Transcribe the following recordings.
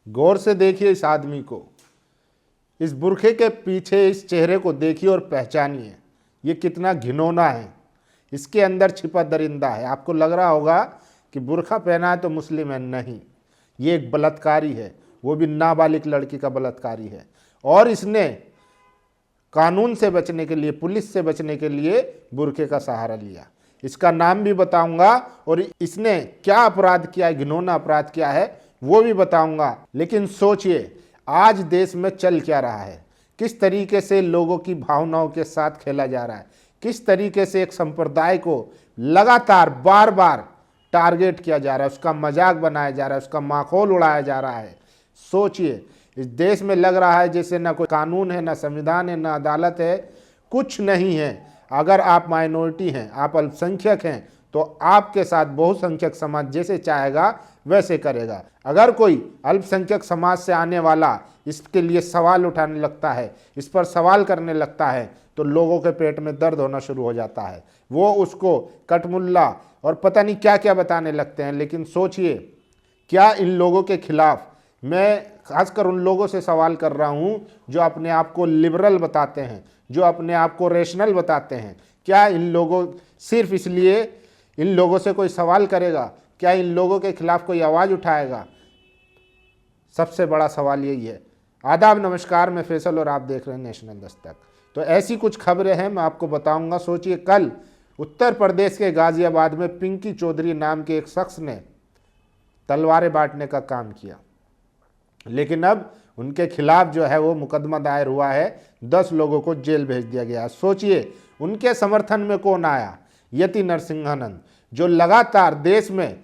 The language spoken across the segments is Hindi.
गौर से देखिए इस आदमी को, इस बुरखे के पीछे इस चेहरे को देखिए और पहचानिए, ये कितना घिनौना है। इसके अंदर छिपा दरिंदा है। आपको लग रहा होगा कि बुरखा पहना है तो मुस्लिम है, नहीं, ये एक बलात्कारी है, वो भी नाबालिग लड़की का बलात्कारी है। और इसने कानून से बचने के लिए, पुलिस से बचने के लिए बुरखे का सहारा लिया। इसका नाम भी बताऊंगा और इसने क्या अपराध किया है, घिनौना अपराध किया है, वो भी बताऊंगा। लेकिन सोचिए आज देश में चल क्या रहा है, किस तरीके से लोगों की भावनाओं के साथ खेला जा रहा है, किस तरीके से एक संप्रदाय को लगातार बार बार टारगेट किया जा रहा है, उसका मजाक बनाया जा रहा है, उसका माखौल उड़ाया जा रहा है। सोचिए इस देश में लग रहा है जैसे ना कोई कानून है, ना संविधान है, ना अदालत है, कुछ नहीं है। अगर आप माइनॉरिटी हैं, आप अल्पसंख्यक हैं, तो आपके साथ बहुसंख्यक समाज जैसे चाहेगा वैसे करेगा। अगर कोई अल्पसंख्यक समाज से आने वाला इसके लिए सवाल उठाने लगता है, इस पर सवाल करने लगता है, तो लोगों के पेट में दर्द होना शुरू हो जाता है। वो उसको कटमुल्ला और पता नहीं क्या क्या बताने लगते हैं। लेकिन सोचिए क्या इन लोगों के खिलाफ, मैं खासकर उन लोगों से सवाल कर रहा हूं जो अपने आप को लिबरल बताते हैं, जो अपने आप को रेशनल बताते हैं, क्या इन लोगों, सिर्फ इसलिए इन लोगों से कोई सवाल करेगा? क्या इन लोगों के खिलाफ कोई आवाज़ उठाएगा? सबसे बड़ा सवाल यही है। आदाब, नमस्कार, मैं फैसल और आप देख रहे हैं नेशनल दस्तक। तो ऐसी कुछ खबरें हैं, मैं आपको बताऊंगा। सोचिए कल उत्तर प्रदेश के गाजियाबाद में पिंकी चौधरी नाम के एक शख्स ने तलवारें बांटने का काम किया, लेकिन अब उनके खिलाफ जो है वो मुकदमा दायर हुआ है, 10 लोगों को जेल भेज दिया गया। सोचिए उनके समर्थन में कौन आया? यति नरसिंहानंद, जो लगातार देश में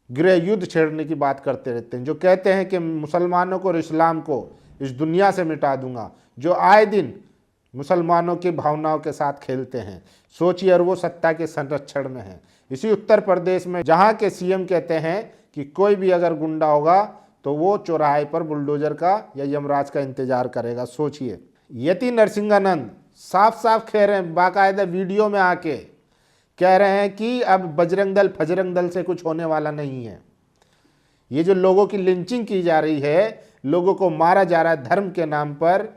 गृह युद्ध छेड़ने की बात करते रहते हैं, जो कहते हैं कि मुसलमानों को और इस्लाम को इस दुनिया से मिटा दूंगा, जो आए दिन मुसलमानों की भावनाओं के साथ खेलते हैं। सोचिए, और वो सत्ता के संरक्षण में है। इसी उत्तर प्रदेश में जहाँ के सीएम कहते हैं कि कोई भी अगर गुंडा होगा तो वो चौराहे पर बुलडोजर का या यमराज का इंतजार करेगा। सोचिए, यति नरसिंहानंद साफ साफ कह रहे हैं, बाकायदा वीडियो में आके कह रहे हैं कि अब बजरंग दल फजरंग दल से कुछ होने वाला नहीं है। ये जो लोगों की लिंचिंग की जा रही है, लोगों को मारा जा रहा है धर्म के नाम पर,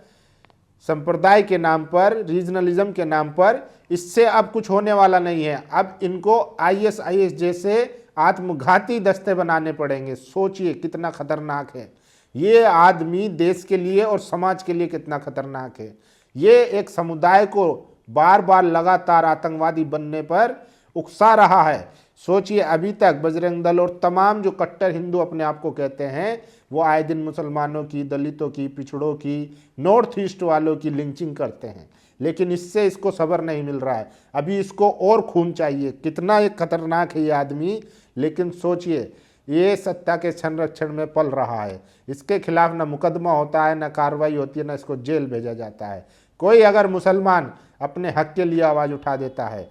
संप्रदाय के नाम पर, रीजनलिज्म के नाम पर, इससे अब कुछ होने वाला नहीं है। अब इनको आईएसआईएस जैसे आत्मघाती दस्ते बनाने पड़ेंगे। सोचिए कितना खतरनाक है ये आदमी, देश के लिए और समाज के लिए कितना खतरनाक है। ये एक समुदाय को बार बार लगातार आतंकवादी बनने पर उकसा रहा है। सोचिए अभी तक बजरंग दल और तमाम जो कट्टर हिंदू अपने आप को कहते हैं, वो आए दिन मुसलमानों की, दलितों की, पिछड़ों की, नॉर्थ ईस्ट वालों की लिंचिंग करते हैं, लेकिन इससे इसको सब्र नहीं मिल रहा है। अभी इसको और खून चाहिए। कितना एक खतरनाक है ये आदमी। लेकिन सोचिए ये सत्ता के संरक्षण में पल रहा है। इसके खिलाफ ना मुकदमा होता है, ना कार्रवाई होती है, ना इसको जेल भेजा जाता है। कोई अगर मुसलमान अपने हक के लिए आवाज़ उठा देता है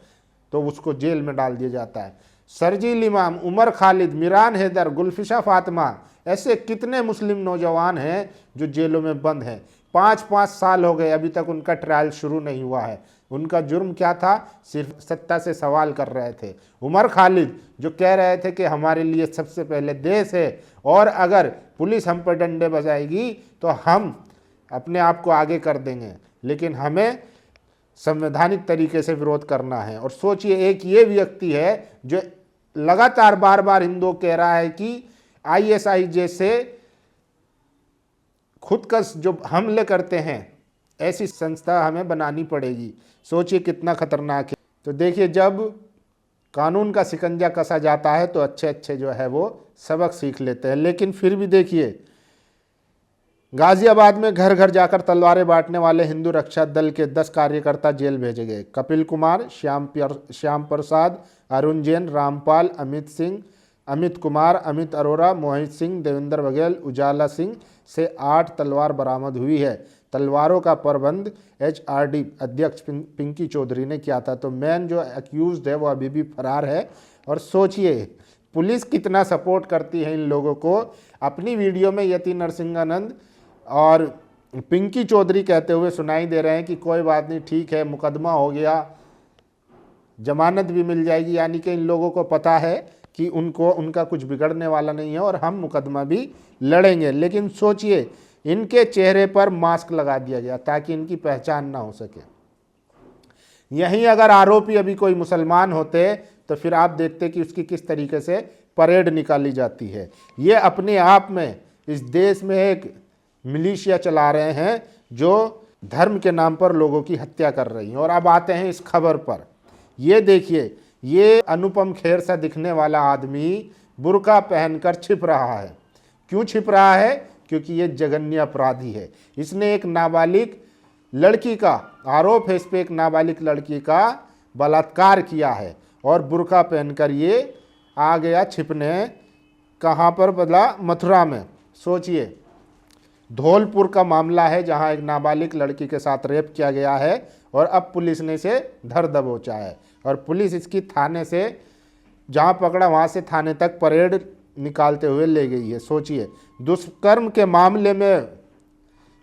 तो उसको जेल में डाल दिया जाता है। शर्जील इमाम, उमर खालिद, मिरान हैदर, गुलफिशा फातिमा, ऐसे कितने मुस्लिम नौजवान हैं जो जेलों में बंद हैं। 5-5 साल हो गए, अभी तक उनका ट्रायल शुरू नहीं हुआ है। उनका जुर्म क्या था? सिर्फ सत्ता से सवाल कर रहे थे। उमर खालिद जो कह रहे थे कि हमारे लिए सबसे पहले देश है, और अगर पुलिस हम पर डंडे बजाएगी तो हम अपने आप को आगे कर देंगे, लेकिन हमें संवैधानिक तरीके से विरोध करना है। और सोचिए एक ये व्यक्ति है जो लगातार बार बार हिंदुओं कह रहा है कि आईएसआई जैसे खुदकश जो हमले करते हैं, ऐसी संस्था हमें बनानी पड़ेगी। सोचिए कितना खतरनाक है। तो देखिए, जब कानून का शिकंजा कसा जाता है तो अच्छे अच्छे जो है वो सबक सीख लेते हैं। लेकिन फिर भी देखिए, गाजियाबाद में घर घर जाकर तलवारें बांटने वाले हिंदू रक्षा दल के 10 कार्यकर्ता जेल भेजे गए। कपिल कुमार, श्याम प्रसाद, अरुण जैन, रामपाल, अमित सिंह, अमित कुमार, अमित अरोरा, मोहित सिंह, देवेंद्र बघेल, उजाला सिंह से 8 तलवार बरामद हुई है। तलवारों का प्रबंध एचआरडी अध्यक्ष पिंकी चौधरी ने किया था। तो मेन जो एक्यूज्ड है वो अभी भी फरार है। और सोचिए पुलिस कितना सपोर्ट करती है इन लोगों को। अपनी वीडियो में यति नरसिंहानंद और पिंकी चौधरी कहते हुए सुनाई दे रहे हैं कि कोई बात नहीं, ठीक है, मुकदमा हो गया, जमानत भी मिल जाएगी। यानी कि इन लोगों को पता है कि उनको उनका कुछ बिगड़ने वाला नहीं है और हम मुकदमा भी लड़ेंगे। लेकिन सोचिए, इनके चेहरे पर मास्क लगा दिया गया ताकि इनकी पहचान ना हो सके। यहीं अगर आरोपी अभी कोई मुसलमान होते तो फिर आप देखते कि उसकी किस तरीके से परेड निकाली जाती है। ये अपने आप में इस देश में एक मिलिशिया चला रहे हैं जो धर्म के नाम पर लोगों की हत्या कर रही हैं। और अब आते हैं इस खबर पर। ये देखिए, ये अनुपम खेर सा दिखने वाला आदमी बुर्का पहनकर छिप रहा है। क्यों छिप रहा है? क्योंकि ये जघन्य अपराधी है। इसने एक नाबालिग लड़की का आरोप है, इस पे एक नाबालिग लड़की का बलात्कार किया है और बुर्का पहनकर ये आ गया छिपने। कहाँ पर बदला? मथुरा में। सोचिए, धौलपुर का मामला है जहां एक नाबालिग लड़की के साथ रेप किया गया है और अब पुलिस ने इसे धर दबोचा है और पुलिस इसकी थाने से जहां पकड़ा वहां से थाने तक परेड निकालते हुए ले गई है। सोचिए, दुष्कर्म के मामले में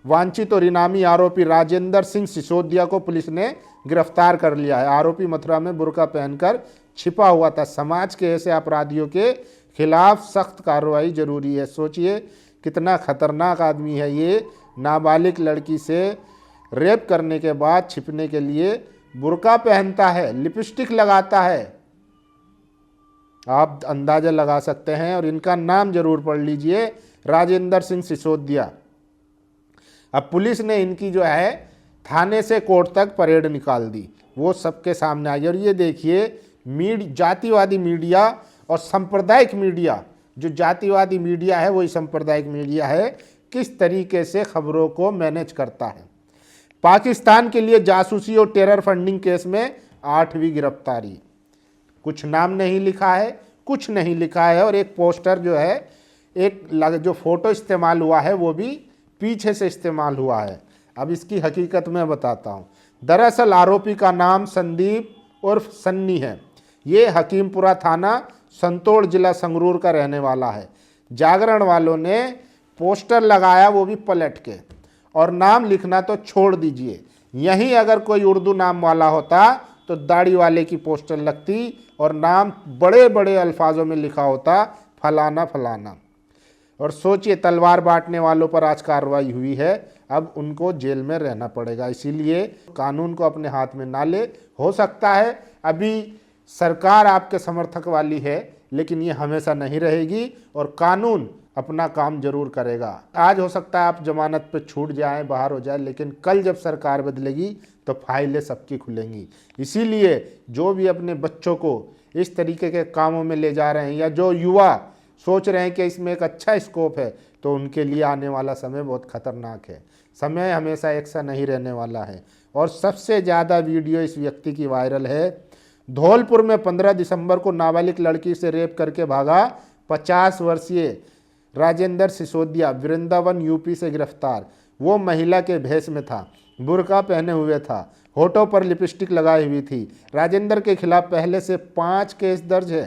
वांछित और इनामी आरोपी राजेंद्र सिंह सिसोदिया को पुलिस ने गिरफ्तार कर लिया है। आरोपी मथुरा में बुर्का पहनकर छिपा हुआ था। समाज के ऐसे अपराधियों के खिलाफ सख्त कार्रवाई जरूरी है। सोचिए कितना खतरनाक आदमी है ये। नाबालिग लड़की से रेप करने के बाद छिपने के लिए बुर्का पहनता है, लिपस्टिक लगाता है। आप अंदाजा लगा सकते हैं। और इनका नाम जरूर पढ़ लीजिए, राजेंद्र सिंह सिसोदिया। अब पुलिस ने इनकी जो है थाने से कोर्ट तक परेड निकाल दी, वो सबके सामने आई। और ये देखिए, जातिवादी मीडिया और सांप्रदायिक मीडिया, जो जातिवादी मीडिया है वही सांप्रदायिक मीडिया है, किस तरीके से खबरों को मैनेज करता है। पाकिस्तान के लिए जासूसी और टेरर फंडिंग केस में 8वीं गिरफ्तारी। कुछ नाम नहीं लिखा है, कुछ नहीं लिखा है। और एक पोस्टर जो है, एक जो फोटो इस्तेमाल हुआ है वो भी पीछे से इस्तेमाल हुआ है। अब इसकी हकीकत मैं बताता हूँ। दरअसल आरोपी का नाम संदीप उर्फ सन्नी है। ये हकीमपुरा थाना संतोड़ जिला संगरूर का रहने वाला है। जागरण वालों ने पोस्टर लगाया, वो भी पलट के, और नाम लिखना तो छोड़ दीजिए। यहीं अगर कोई उर्दू नाम वाला होता तो दाढ़ी वाले की पोस्टर लगती और नाम बड़े बड़े अल्फाजों में लिखा होता, फलाना फलाना। और सोचिए, तलवार बांटने वालों पर आज कार्रवाई हुई है, अब उनको जेल में रहना पड़ेगा। इसीलिए कानून को अपने हाथ में ना ले। हो सकता है अभी सरकार आपके समर्थक वाली है, लेकिन ये हमेशा नहीं रहेगी और कानून अपना काम जरूर करेगा। आज हो सकता है आप जमानत पे छूट जाएं, बाहर हो जाए, लेकिन कल जब सरकार बदलेगी तो फाइलें सबकी खुलेंगी। इसीलिए जो भी अपने बच्चों को इस तरीके के कामों में ले जा रहे हैं, या जो युवा सोच रहे हैं कि इसमें एक अच्छा स्कोप है, तो उनके लिए आने वाला समय बहुत खतरनाक है। समय हमेशा एक सा नहीं रहने वाला है। और सबसे ज़्यादा वीडियो इस व्यक्ति की वायरल है। धौलपुर में 15 दिसंबर को नाबालिग लड़की से रेप करके भागा 50 वर्षीय राजेंद्र सिसोदिया वृंदावन यूपी से गिरफ्तार। वो महिला के भेष में था, बुर्का पहने हुए था, होठों पर लिपस्टिक लगाई हुई थी। राजेंद्र के खिलाफ पहले से 5 केस दर्ज है।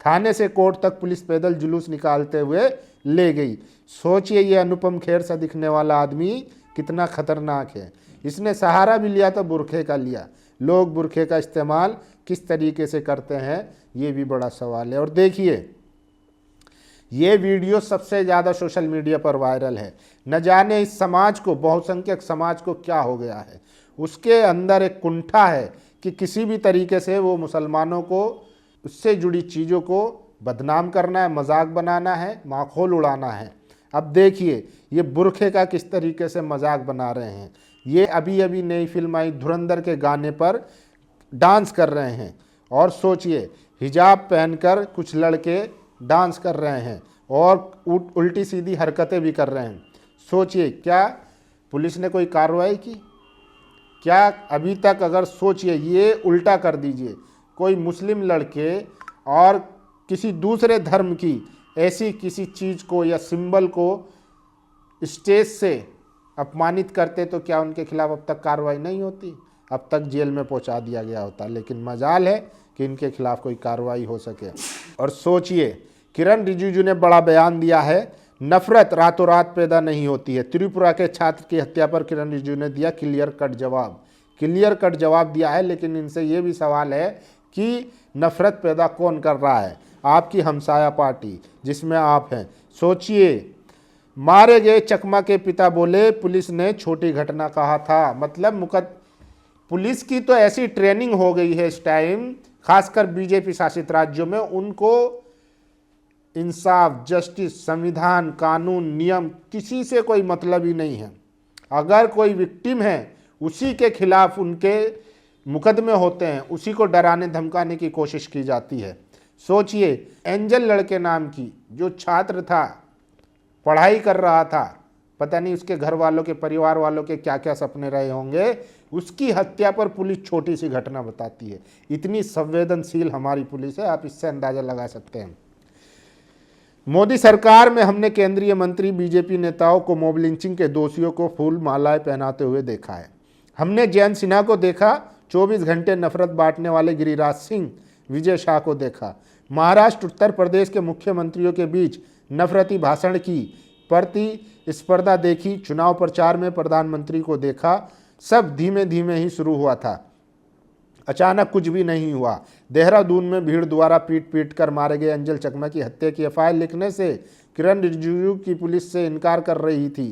थाने से कोर्ट तक पुलिस पैदल जुलूस निकालते हुए ले गई। सोचिए, ये अनुपम खेर सा दिखने वाला आदमी कितना खतरनाक है। इसने सहारा भी लिया तो बुरखे का लिया। लोग बुरखे का इस्तेमाल किस तरीके से करते हैं, ये भी बड़ा सवाल है। और देखिए, ये वीडियो सबसे ज़्यादा सोशल मीडिया पर वायरल है। न जाने इस समाज को, बहुसंख्यक समाज को क्या हो गया है। उसके अंदर एक कुंठा है कि किसी भी तरीके से वो मुसलमानों को, उससे जुड़ी चीज़ों को बदनाम करना है, मजाक बनाना है, माखौल उड़ाना है। अब देखिए, ये बुरखे का किस तरीके से मजाक बना रहे हैं। ये अभी अभी नई फिल्म आई धुरंधर के गाने पर डांस कर रहे हैं। और सोचिए, हिजाब पहनकर कुछ लड़के डांस कर रहे हैं और उल्टी सीधी हरकतें भी कर रहे हैं। सोचिए, क्या पुलिस ने कोई कार्रवाई की? क्या अभी तक? अगर सोचिए, ये उल्टा कर दीजिए, कोई मुस्लिम लड़के और किसी दूसरे धर्म की ऐसी किसी चीज़ को या सिंबल को स्टेज से अपमानित करते तो क्या उनके खिलाफ अब तक कार्रवाई नहीं होती? अब तक जेल में पहुंचा दिया गया होता। लेकिन मजाल है कि इनके खिलाफ कोई कार्रवाई हो सके। और सोचिए, किरण रिजिजू ने बड़ा बयान दिया है, नफरत रातों रात पैदा नहीं होती है। त्रिपुरा के छात्र की हत्या पर किरण रिजिजू ने दिया क्लियर कट जवाब दिया है। लेकिन इनसे ये भी सवाल है कि नफरत पैदा कौन कर रहा है? आपकी हमसाया पार्टी जिसमें आप हैं। सोचिए, मारे गए चकमा के पिता बोले पुलिस ने छोटी घटना कहा था। मतलब पुलिस की तो ऐसी ट्रेनिंग हो गई है इस टाइम, खासकर बीजेपी शासित राज्यों में, उनको इंसाफ, जस्टिस, संविधान, कानून, नियम किसी से कोई मतलब ही नहीं है। अगर कोई विक्टिम है उसी के खिलाफ उनके मुकदमे होते हैं, उसी को डराने धमकाने की कोशिश की जाती है। सोचिए, एंजल लड़के नाम की जो छात्र था, पढ़ाई कर रहा था, पता नहीं उसके घर वालों के, परिवार वालों के क्या क्या सपने रहे होंगे, उसकी हत्या पर पुलिस छोटी सी घटना बताती है। इतनी संवेदनशील हमारी पुलिस है, आप इससे अंदाजा लगा सकते हैं। मोदी सरकार में हमने केंद्रीय मंत्री, बीजेपी नेताओं को मॉब लिंचिंग के दोषियों को फूल मालाएं पहनाते हुए देखा है। हमने जयंत सिन्हा को देखा, 24 घंटे नफरत बांटने वाले गिरिराज सिंह, विजय शाह को देखा। महाराष्ट्र, उत्तर प्रदेश के मुख्यमंत्रियों के बीच नफरती भाषण की प्रतिस्पर्धा देखी। चुनाव प्रचार में प्रधानमंत्री को देखा। सब धीमे धीमे ही शुरू हुआ था, अचानक कुछ भी नहीं हुआ। देहरादून में भीड़ द्वारा पीट पीट कर मारे गए अंजल चकमा की हत्या की एफआईआर लिखने से किरण रिजिजू की पुलिस से इनकार कर रही थी।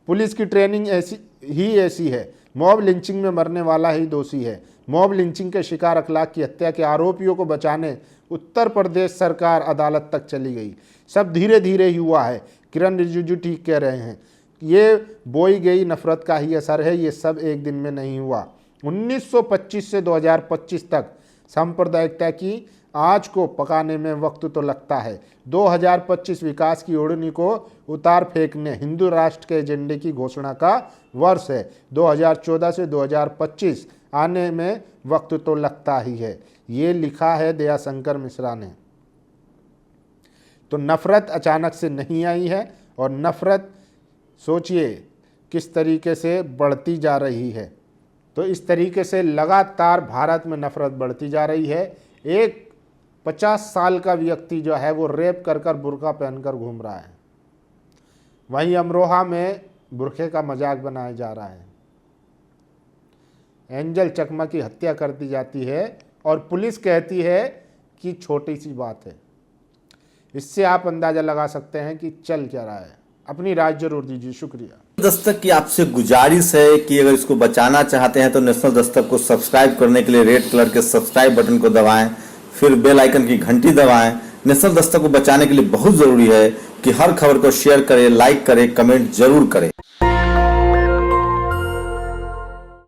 पुलिस की ट्रेनिंग ऐसी है, मॉब लिंचिंग में मरने वाला ही दोषी है। मॉब लिंचिंग के शिकार अखलाक की हत्या के आरोपियों को बचाने उत्तर प्रदेश सरकार अदालत तक चली गई। सब धीरे धीरे ही हुआ है। किरण रिजिजू ठीक कह रहे हैं, ये बोई गई नफरत का ही असर है, ये सब एक दिन में नहीं हुआ। 1925 से 2025 तक सांप्रदायिकता की आँच को पकाने में वक्त तो लगता है। 2025 विकास की ओढ़नी को उतार फेंकने, हिंदू राष्ट्र के एजेंडे की घोषणा का वर्ष है। 2014 से 2025 आने में वक्त तो लगता ही है। ये लिखा है दयाशंकर मिश्रा ने। तो नफरत अचानक से नहीं आई है, और नफरत सोचिए किस तरीके से बढ़ती जा रही है। तो इस तरीके से लगातार भारत में नफरत बढ़ती जा रही है। एक 50 साल का व्यक्ति जो है वो रेप कर कर बुर्का पहनकर घूम रहा है, वहीं अमरोहा में बुरखे का मजाक बनाया जा रहा है। एंजल चकमा की हत्या कर दी जाती है और पुलिस कहती है कि छोटी सी बात है। इससे आप अंदाजा लगा सकते हैं कि चल क्या रहा है। अपनी राय जरूर दीजिए। शुक्रिया। दस्तक की आपसे गुजारिश है कि अगर इसको बचाना चाहते हैं तो नेशनल दस्तक को सब्सक्राइब करने के लिए रेड कलर के सब्सक्राइब बटन को दबाएं, फिर बेल आइकन की घंटी दबाएं। नेशनल दस्तक को बचाने के लिए बहुत जरूरी है कि हर खबर को शेयर करें, लाइक करें, कमेंट जरूर करें।